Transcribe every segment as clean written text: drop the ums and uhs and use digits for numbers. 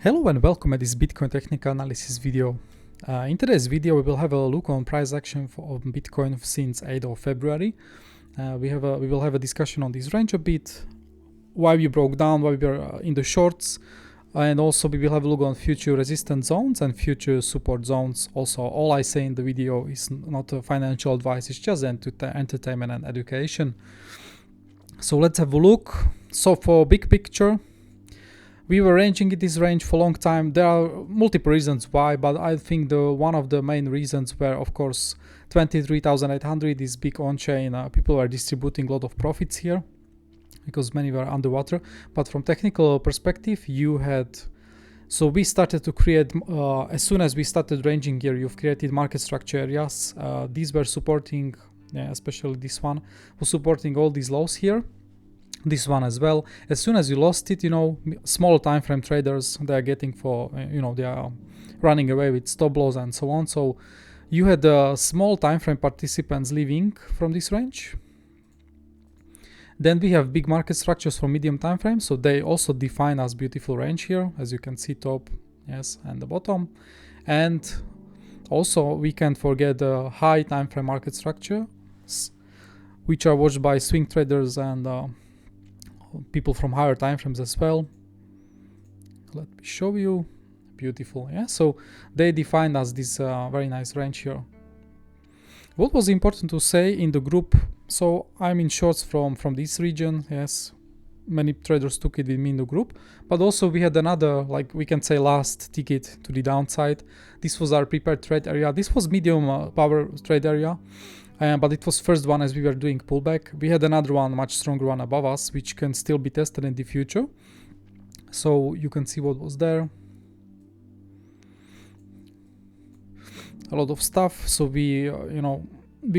Hello and welcome at this Bitcoin technical analysis video. In today's video we will have a look on price action of Bitcoin since 8th of February. We will have a discussion on this range a bit, why we broke down, why we were in the shorts, and also we will have a look on future resistance zones and future support zones. Also, all I say in the video is not a financial advice, it's just entertainment and education. So let's have a look. So for big picture, we were ranging in this range for a long time. There are multiple reasons why, but I think one of the main reasons were, of course, 23,800 is big on-chain. People were distributing a lot of profits here because many were underwater. But from technical perspective, so we started to create, as soon as we started ranging here, you've created market structure areas. These were supporting, especially this one, was supporting all these lows here. This one as well. As soon as you lost it, small time frame traders, they are getting they are running away with stop loss and so on. So you had small time frame participants leaving from this range. Then we have big market structures for medium time frame, so they also define as beautiful range here, as you can see, top, yes, and the bottom. And also we can't forget the high time frame market structure, which are watched by swing traders and people from higher time frames as well. Let me show you. Beautiful, yeah. So they defined as this very nice range here. What was important to say in the group? So I'm in shorts from this region. Yes, many traders took it with me in the group, but also we had another, like we can say, last ticket to the downside. This was our prepared trade area. This was medium power trade area. But it was first one as we were doing pullback. We had another one, much stronger one above us, which can still be tested in the future. So you can see what was there. A lot of stuff. So we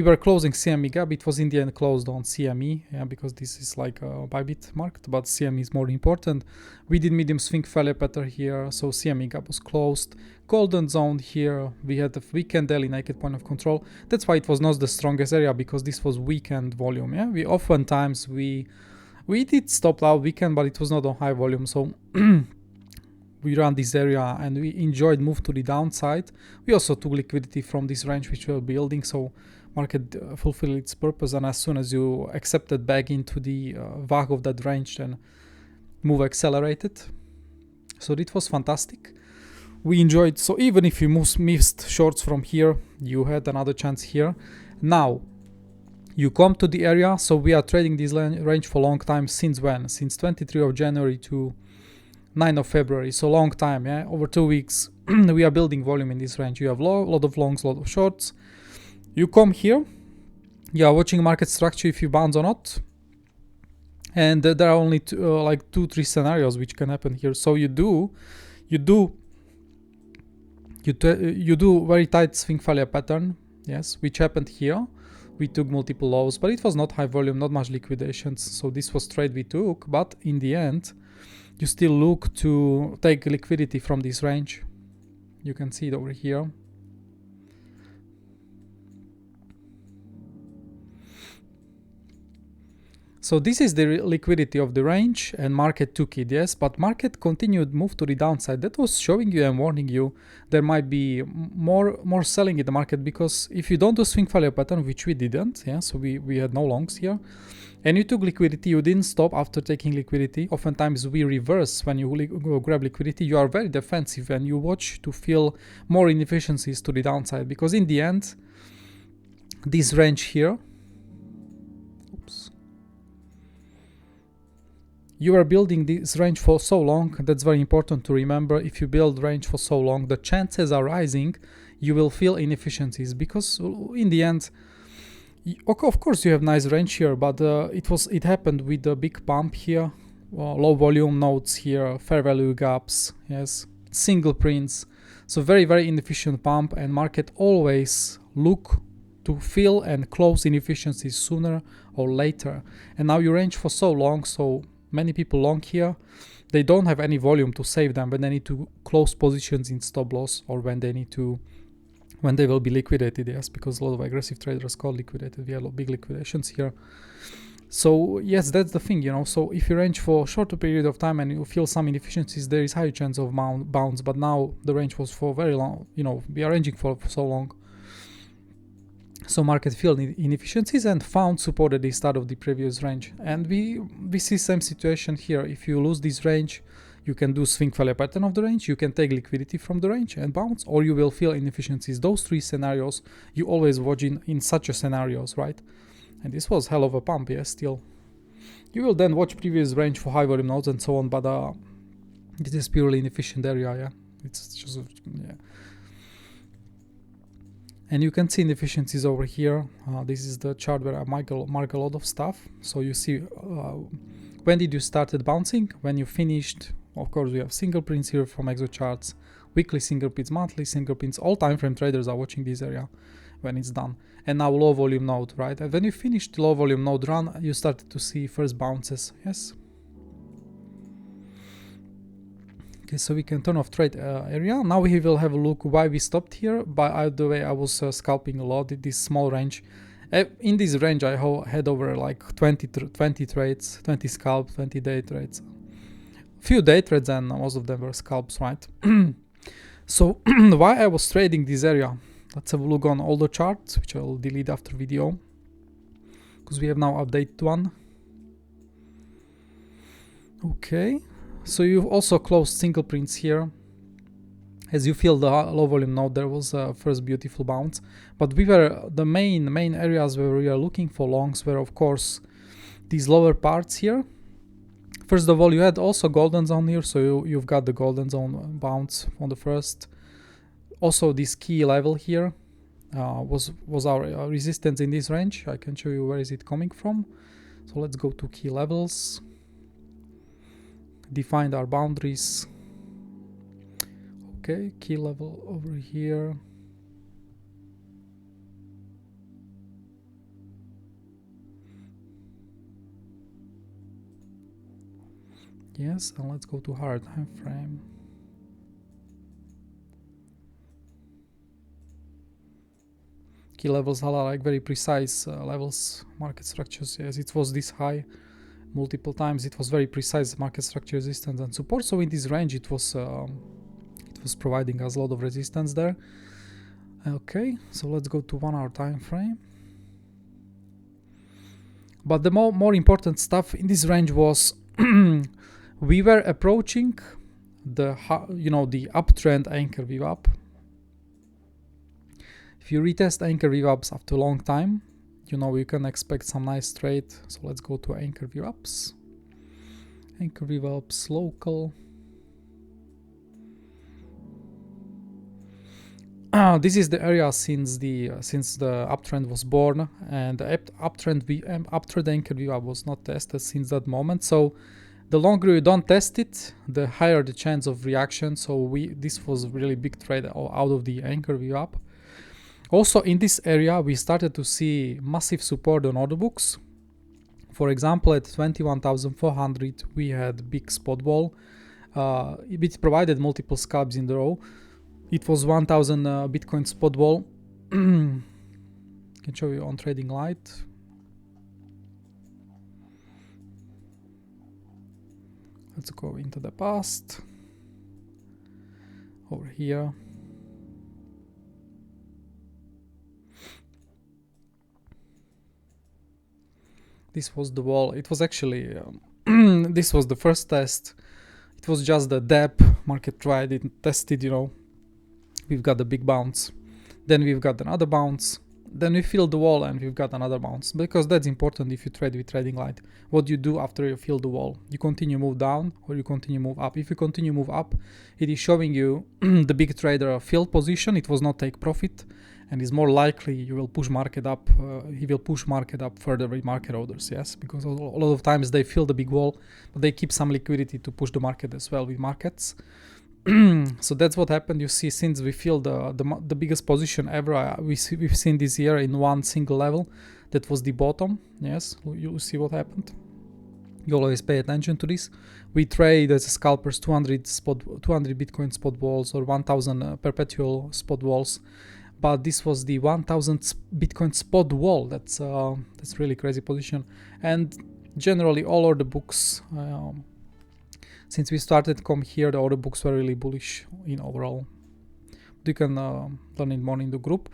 were closing CME gap. It was in the end closed on CME, because this is like a Bybit market, but CME is more important. We did medium swing failure pattern here, so CME gap was closed. Golden zone here. We had the weekend daily naked point of control. That's why it was not the strongest area, because this was weekend volume. Yeah, we did stop out weekend, but it was not on high volume. So we ran this area and we enjoyed move to the downside. We also took liquidity from this range which we were building, so market fulfilled its purpose. And as soon as you accepted back into the VAG of that range, then move accelerated. So it was fantastic. We enjoyed. So even if you missed shorts from here, you had another chance here. Now you come to the area. So we are trading this range for a long time. Since when? Since 23 of January to 9th of February. So long time, yeah, over 2 weeks. We are building volume in this range. You have a lot of longs, a lot of shorts. You come here, you are watching market structure if you bounce or not. And there are only like 2-3 scenarios which can happen here. So you do very tight swing failure pattern, yes, which happened here. We took multiple lows, but it was not high volume, not much liquidations. So this was trade we took, but in the end, you still look to take liquidity from this range. You can see it over here. So this is the liquidity of the range, and market took it, yes, but market continued move to the downside. That was showing you and warning you there might be more selling in the market, because if you don't do swing failure pattern, which we didn't, yeah, so we had no longs here, and you took liquidity, you didn't stop after taking liquidity. Oftentimes we reverse when you go grab liquidity. You are very defensive and you watch to feel more inefficiencies to the downside, because in the end, this range here, you are building this range for so long. That's very important to remember. If you build range for so long, the chances are rising you will feel inefficiencies, because in the end, of course you have nice range here, but it happened with the big pump here, low volume nodes here, fair value gaps, yes, single prints. So very, very inefficient pump, and market always look to fill and close inefficiencies sooner or later. And now you range for so long, so many people long here, they don't have any volume to save them when they need to close positions in stop loss, or when they will be liquidated, yes, because a lot of aggressive traders call liquidated. We have big liquidations here. So yes, that's the thing, you know. So if you range for a shorter period of time and you feel some inefficiencies, there is high chance of bounce. But now the range was for very long, you know, we are ranging for so long. So market felt inefficiencies and found support at the start of the previous range. And we see same situation here. If you lose this range, you can do swing failure pattern of the range, you can take liquidity from the range and bounce, or you will feel inefficiencies. Those three scenarios you always watch in such a scenarios, right? And this was hell of a pump, yes, still. You will then watch previous range for high volume nodes and so on, but this is purely inefficient area, yeah. It's just, yeah. And you can see inefficiencies over here. This is the chart where I mark a lot of stuff. So you see when did you started bouncing, when you finished. Of course, we have single prints here from Exocharts, weekly single prints, monthly single prints. All time frame traders are watching this area when it's done. And now low volume node, right? And when you finished the low volume node run, you started to see first bounces, yes. Okay, so we can turn off trade area. Now we will have a look why we stopped here. By the way, I was scalping a lot in this small range. In this range, I had over like 20 trades, 20 scalps, 20 day trades. Few day trades and most of them were scalps, right? So why I was trading this area? Let's have a look on all the charts, which I will delete after video, because we have now updated one. Okay, so you've also closed single prints here. As you feel the low volume node, there was a first beautiful bounce, but we were the main areas where we are looking for longs were of course these lower parts here. First of all, you had also golden zone here, so you've got the golden zone bounce on the first. Also this key level here was our resistance in this range. I can show you where is it coming from. So let's go to key levels, define our boundaries. Okay, key level over here. Yes, and let's go to higher time frame. Key levels are like very precise levels, market structures. Yes, it was this high multiple times. It was very precise market structure resistance and support. So in this range, it was providing us a lot of resistance there. Okay, so let's go to 1 hour time frame. But the more important stuff in this range was we were approaching the uptrend anchor VWAP. If you retest anchor VWAPs after a long time, you can expect some nice trade. So let's go to anchor VWAPs. Anchor VWAPs local. This is the area since the uptrend was born, and the uptrend anchor VWAP was not tested since that moment. So the longer you don't test it, the higher the chance of reaction. So this was a really big trade out of the anchor VWAP. Also in this area, we started to see massive support on order books. For example, at 21,400, we had big spot wall. It provided multiple scalps in the row. It was 1,000 Bitcoin spot wall. Can show you on Tradinglite. Let's go into the past. Over here. This was the wall. It was actually this was the first test. It was just the depth. Market tried it, tested, We've got the big bounce. Then we've got another bounce. Then we fill the wall and we've got another bounce. Because that's important if you trade with Tradinglite. What do you do after you fill the wall? You continue move down or you continue move up. If you continue move up, it is showing you the big trader filled position. It was not take profit. And it's more likely you will push market up. He will push market up further with market orders, yes, because a lot of times they fill the big wall, but they keep some liquidity to push the market as well with markets. So that's what happened. You see, since we filled the biggest position ever, we've seen this year in one single level, that was the bottom. Yes, you see what happened. You always pay attention to this. We trade as scalpers 200 Bitcoin spot walls or 1,000 perpetual spot walls. but this was the 1000 Bitcoin spot wall. That's really crazy position. And generally all order books, since we started come here, the order books were really bullish in overall. You can learn it more in the group.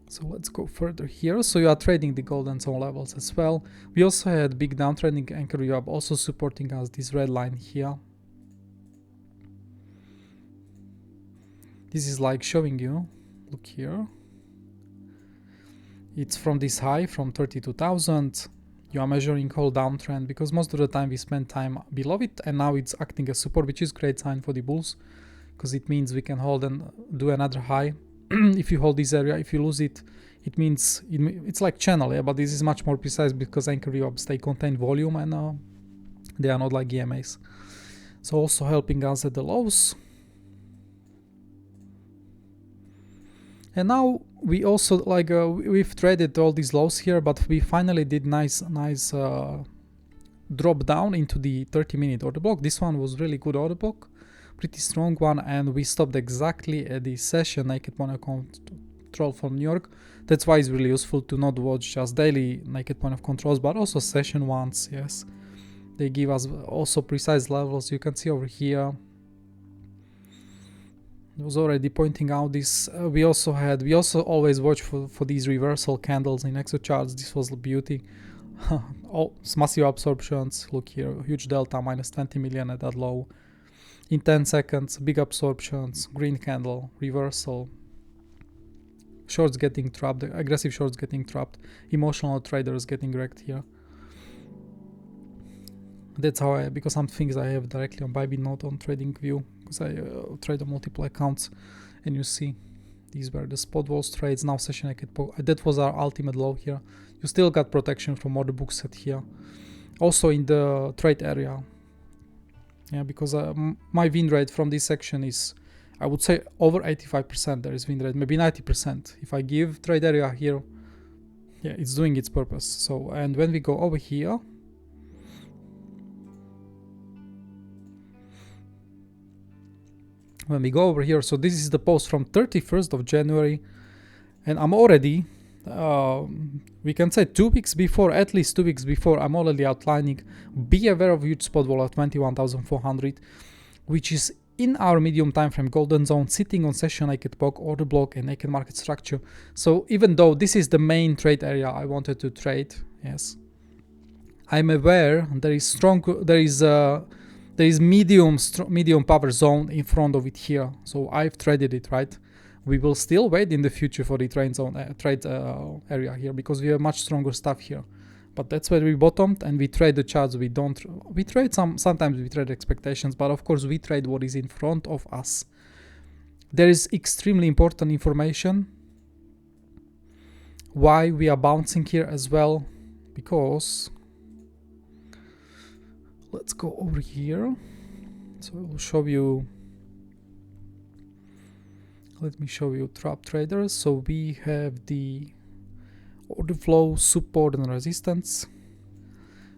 So let's go further here. So you are trading the golden zone levels as well. We also had big downtrending anchor UAB also supporting us, this red line here. This is like showing you, look here. It's from this high, from 32,000. You are measuring whole downtrend, because most of the time we spend time below it, and now it's acting as support, which is great sign for the bulls, because it means we can hold and do another high. If you hold this area, if you lose it, it means it's like channel, yeah, but this is much more precise because anchor UABs, they contain volume and they are not like EMAs. So also helping us at the lows. And now we also like we've traded all these lows here, but we finally did nice drop down into the 30-minute order block. This one was really good order block, pretty strong one, and we stopped exactly at the session naked point of control from New York. That's why it's really useful to not watch just daily naked point of controls, but also session ones. Yes, they give us also precise levels. You can see over here. I was already pointing out this. We also always watch for these reversal candles in Exocharts. This was the beauty. Massive absorptions. Look here, huge delta, minus 20 million at that low. In 10 seconds, big absorptions, green candle, reversal. Shorts getting trapped, aggressive shorts getting trapped, emotional traders getting wrecked here. That's how because some things I have directly on Bybit, not on TradingView, because I trade on multiple accounts, and you see these were the spot walls trades. Now session naked, that was our ultimate low here. You still got protection from order book set here. Also in the trade area, yeah, because my win rate from this section is, I would say, over 85%. There is win rate, maybe 90%. If I give trade area here, yeah, it's doing its purpose. So, and when we go over here, so this is the post from 31st of January, and I'm already, we can say 2 weeks before, at least 2 weeks before, I'm already outlining, be aware of huge spot wall at 21,400, which is in our medium time frame golden zone, sitting on session naked order block and naked market structure. So even though this is the main trade area I wanted to trade, yes, I'm aware there is medium power zone in front of it here. So I've traded it, right? We will still wait in the future for the trade area here, because we have much stronger stuff here. But that's where we bottomed, and we trade the charts. We trade sometimes we trade expectations, but of course we trade what is in front of us. There is extremely important information why we are bouncing here as well, because let's go over here. So I will show you, let me show you trap traders. So we have the order flow, support and resistance.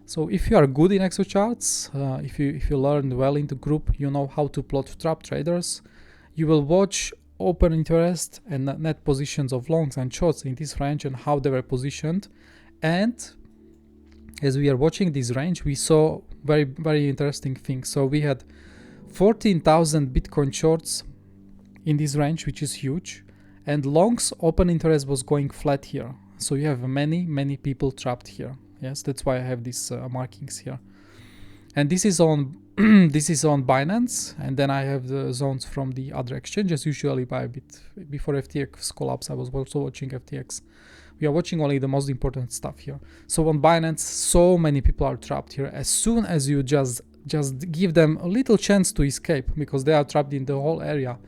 So if you are good in Exocharts, if you learn well in the group, you know how to plot trap traders. You will watch open interest and net positions of longs and shorts in this range and how they were positioned. And as we are watching this range, we saw very, very interesting things. So we had 14,000 Bitcoin shorts in this range, which is huge, and longs open interest was going flat here. So you have many people trapped here. Yes, that's why I have these markings here. And this is on this is on Binance, and then I have the zones from the other exchanges, usually by a bit before FTX collapse. I was also watching FTX. We are watching only the most important stuff here. So on Binance, so many people are trapped here. As soon as you just give them a little chance to escape, because they are trapped in the whole area,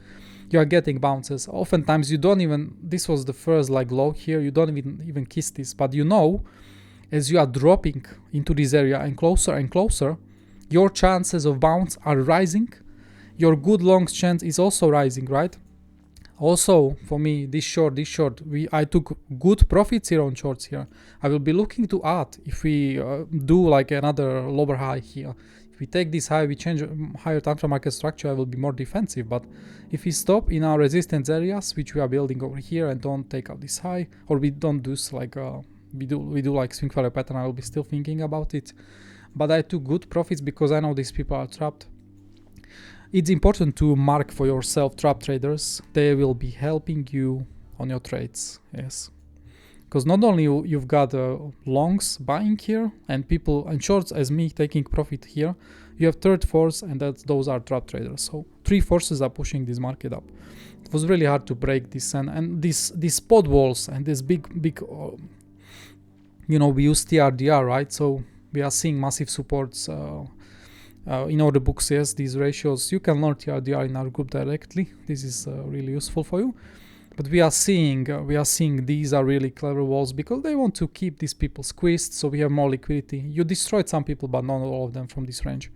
you are getting bounces. Oftentimes you don't even, this was the first like low here, you don't even kiss this, but you know, as you are dropping into this area and closer, your chances of bounce are rising. Your good longs chance is also rising, right? Also, for me, this short, I took good profits here on shorts here. I will be looking to add if we do like another lower high here. If we take this high, we change higher time frame market structure, I will be more defensive. But if we stop in our resistance areas, which we are building over here, and don't take out this high, or we don't do like we do like swing value pattern, I will be still thinking about it. But I took good profits because I know these people are trapped. It's important to mark for yourself trap traders. They will be helping you on your trades, yes. Because not only you've got longs buying here and people and shorts as me taking profit here, you have third force, and those are trap traders. So three forces are pushing this market up. It was really hard to break this, and these spot walls and this big you know, we use TRDR, right? So we are seeing massive supports in order books. Yes, these ratios, you can learn TRDR in our group directly. This is really useful for you. But we are seeing these are really clever walls because they want to keep these people squeezed, so we have more liquidity. You destroyed some people, but not all of them from this range.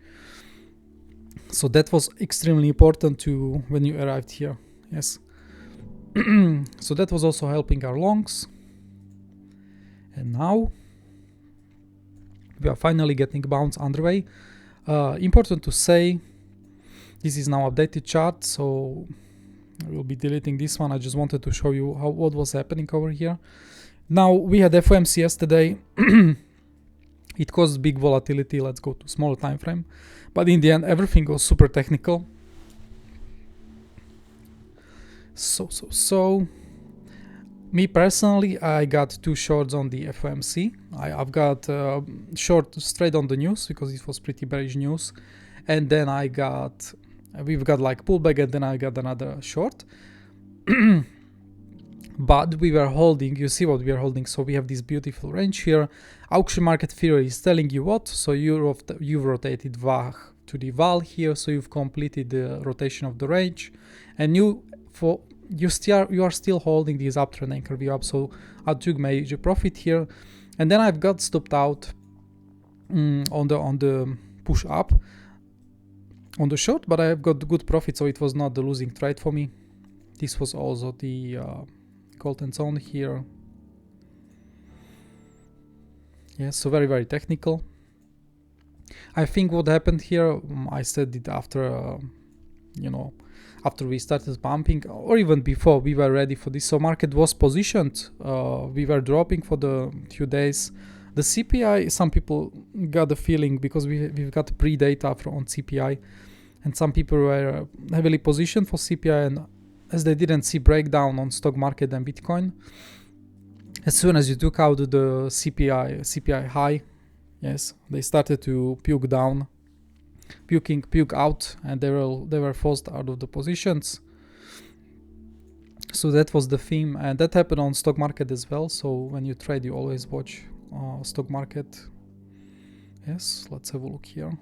So that was extremely important to when you arrived here. Yes. So that was also helping our longs. And now we are finally getting bounce underway. Important to say, this is now updated chart, so I will be deleting this one. I just wanted to show you what was happening over here. Now we had FOMC yesterday. It caused big volatility. Let's go to smaller time frame. But in the end, everything was super technical. So me personally, I got two shorts on the FOMC. I've got short straight on the news because it was pretty bearish news, and then we've got like pullback, and then I got another short. But we were holding, you see what we are holding. So we have this beautiful range here. Auction market theory is telling you what. So you've rotated VAH to the val here, so you've completed the rotation of the range, and you are still holding this uptrend anchor view up. So I took major profit here, and then I've got stopped out on the push up on the short, but I've got good profit, so it was not the losing trade for me. This was also the golden zone here. Yes, so very, very technical. I think what happened here, I said it after after we started pumping, or even before, we were ready for this. So market was positioned, we were dropping for the few days. The CPI, some people got the feeling because we've got pre-data on CPI, and some people were heavily positioned for CPI, and as they didn't see breakdown on stock market and Bitcoin, as soon as you took out the CPI high, yes, they started to puke out, and they were forced out of the positions. So that was the theme, and that happened on stock market as well. So when you trade, you always watch stock market. Yes, let's have a look here.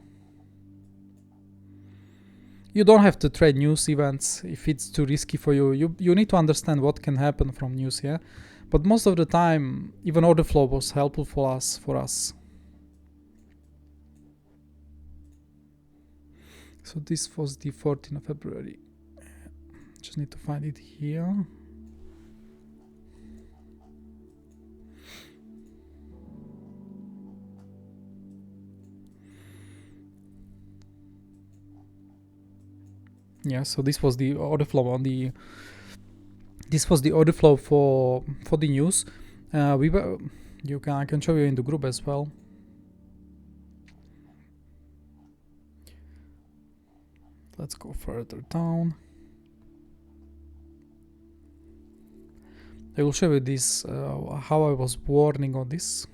You don't have to trade news events if it's too risky for you. You need to understand what can happen from news here. But most of the time, even order flow was helpful for us. So this was the 14th of February. Just need to find it here. Yeah, so this was the order flow on the. This was the order flow for the news. I can show you in the group as well. Let's go further down. I will show you this how I was warning on this.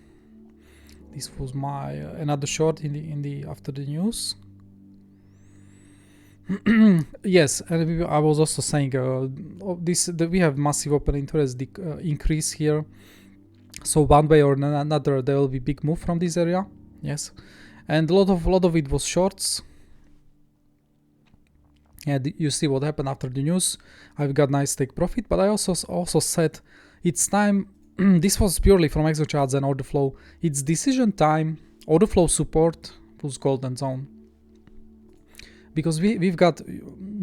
This was my another short in the after the news. Yes, and I was also saying we have massive open interest increase here. So one way or another, there will be big move from this area. Yes, and a lot of it was shorts. And you see what happened after the news. I've got nice take profit, but I also said it's time. This was purely from Exocharts and order flow. It's decision time. Order flow support plus golden zone. because we've got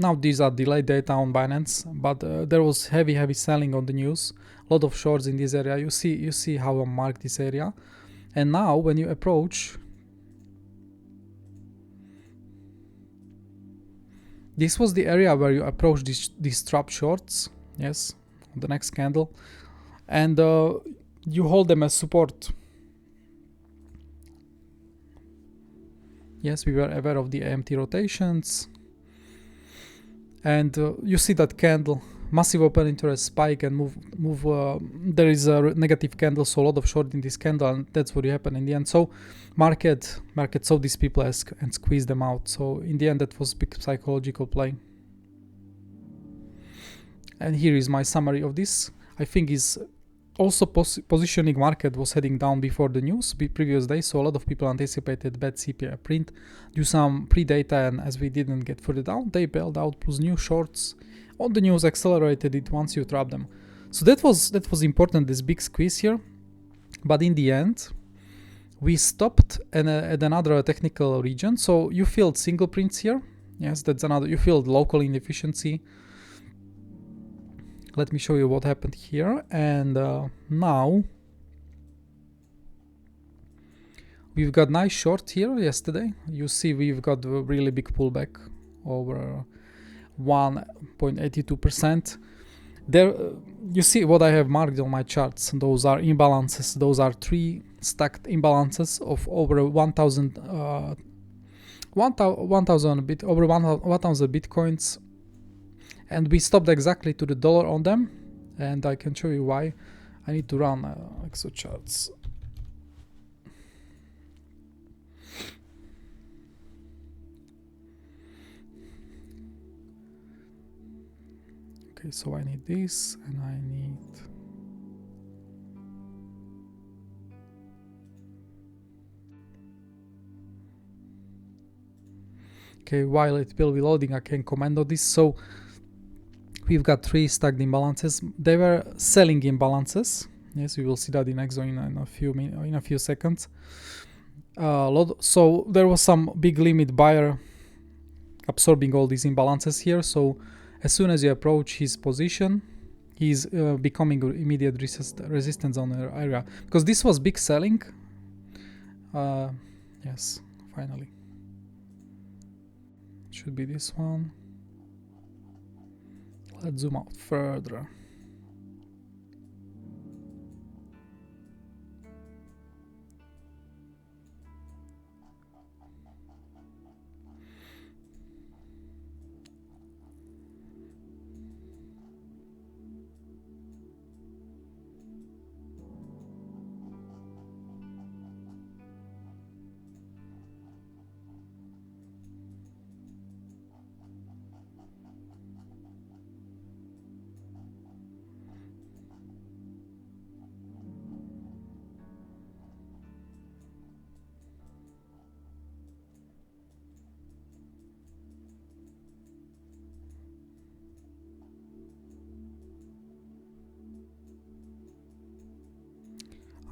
now these are delayed data on Binance, but there was heavy selling on the news, a lot of shorts in this area. You see how I mark this area, and now when you approach, this was the area where you approach these trap shorts, yes, on the next candle, and you hold them as support. Yes, we were aware of the AMT rotations, and you see that candle, massive open interest spike and move. There is a negative candle, so a lot of short in this candle, and that's what happened in the end. So market saw these people and squeezed them out. So in the end, that was big psychological play. And here is my summary of this. I think is also positioning market was heading down before the news previous day, so a lot of people anticipated bad CPI print, do some pre-data, and as we didn't get further down, they bailed out, plus new shorts on the news accelerated it once you trap them. So that was important, this big squeeze here. But in the end, we stopped at another technical region. So you filled single prints here. Yes, that's another. You filled local inefficiency. Let me show you what happened here. And now we've got nice short here yesterday. You see we've got a really big pullback over 1.82%. There you see what I have marked on my charts. Those are imbalances. Those are 3 stacked imbalances of over 1,000 bitcoins. And we stopped exactly to the dollar on them, and I can show you why. I need to run Exocharts. Okay, so I need this, and I need okay, while it will be loading, I can comment on this. So we've got 3 stacked imbalances. They were selling imbalances. Yes, we will see that in Exo in a few seconds. So there was some big limit buyer absorbing all these imbalances here. So as soon as you approach his position, he's becoming immediate resistance on the area, because this was big selling. Yes, finally. Should be this one. Let's zoom out further.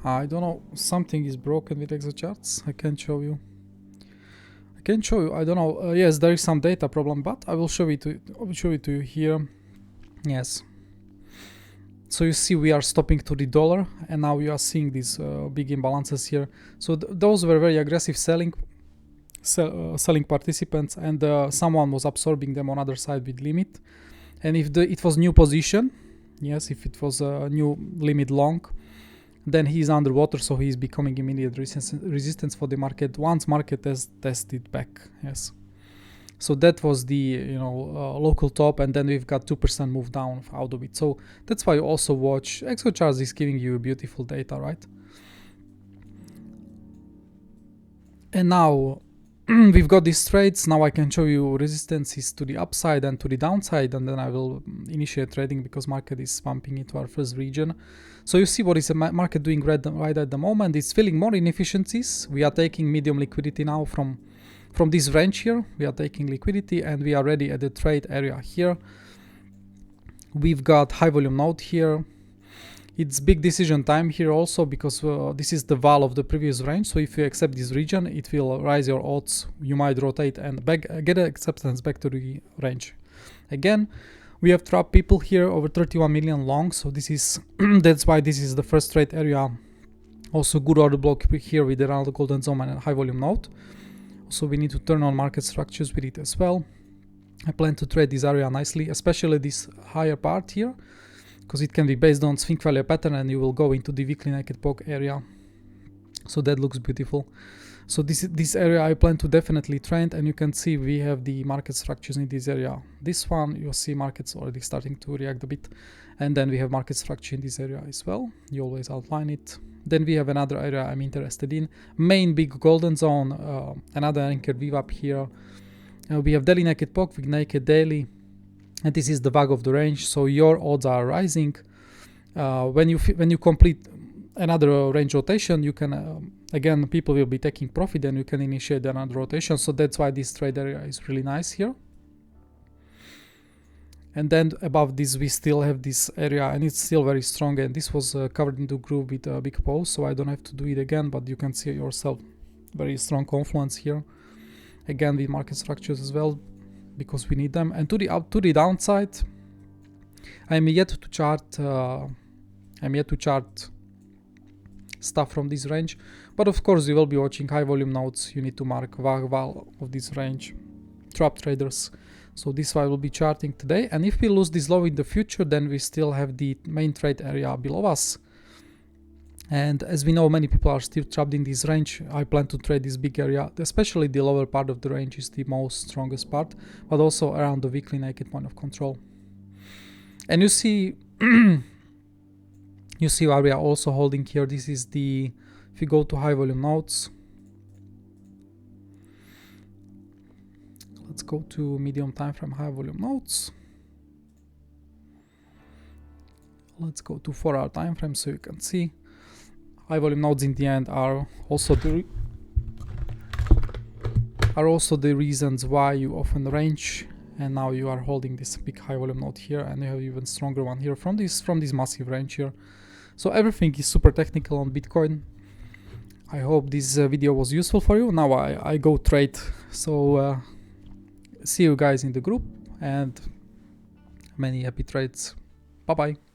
I don't know, something is broken with Exocharts. I can't show you. I don't know. Yes, there is some data problem, but I will show it to you here. Yes. So you see we are stopping to the dollar, and now you are seeing these big imbalances here. So those were very aggressive selling participants, and someone was absorbing them on other side with limit. And if it was new position, yes, if it was a new limit long, then he's underwater, so he's becoming immediate resistance for the market once market has tested back. Yes, so that was the local top, and then we've got 2% move down out of it. So that's why you also watch Exocharts is giving you beautiful data, right? And now we've got these trades. Now I can show you resistances to the upside and to the downside, and then I will initiate trading because market is pumping into our first region. So you see what is the market doing right at the moment. It's filling more inefficiencies. We are taking medium liquidity now from this range here. We are taking liquidity, and we are ready at the trade area here. We've got high volume node here. It's big decision time here also, because this is the val of the previous range. So if you accept this region, it will raise your odds. You might rotate and get acceptance back to the range. Again, we have trapped people here over 31 million long. So this is that's why this is the first trade area. Also good order block here with around the golden zone and high volume node. So we need to turn on market structures with it as well. I plan to trade this area nicely, especially this higher part here, because it can be based on swing failure pattern and you will go into the weekly naked poke area. So that looks beautiful. So this area I plan to definitely trend, and you can see we have the market structures in this area. This one, you'll see markets already starting to react a bit. And then we have market structure in this area as well. You always outline it. Then we have another area I'm interested in. Main big golden zone, another anchored VWAP here. We have daily naked poke with naked daily. And this is the VAG of the range, so your odds are rising. When you complete another range rotation, you can again, people will be taking profit, and you can initiate another rotation. So that's why this trade area is really nice here. And then above this, we still have this area, and it's still very strong. And this was covered into groove with a big pause, so I don't have to do it again. But you can see yourself very strong confluence here. Again, with market structures as well, because we need them. And to the downside, I'm yet to chart stuff from this range, but of course you will be watching high volume nodes. You need to mark val of this range, trap traders. So this I will be charting today, and if we lose this low in the future, then we still have the main trade area below us. And as we know, many people are still trapped in this range. I plan to trade this big area, especially the lower part of the range is the most strongest part, but also around the weekly naked point of control. And you see you see why we are also holding here. This is the, if you go to high volume nodes, let's go to medium time frame high volume nodes. Let's go to 4-hour time frame, so you can see high volume nodes in the end are also the reasons why you often range. And now you are holding this big high volume node here, and you have even stronger one here from this massive range here. So everything is super technical on Bitcoin. I hope this video was useful for you. Now I go trade. So see you guys in the group, and many happy trades. Bye bye.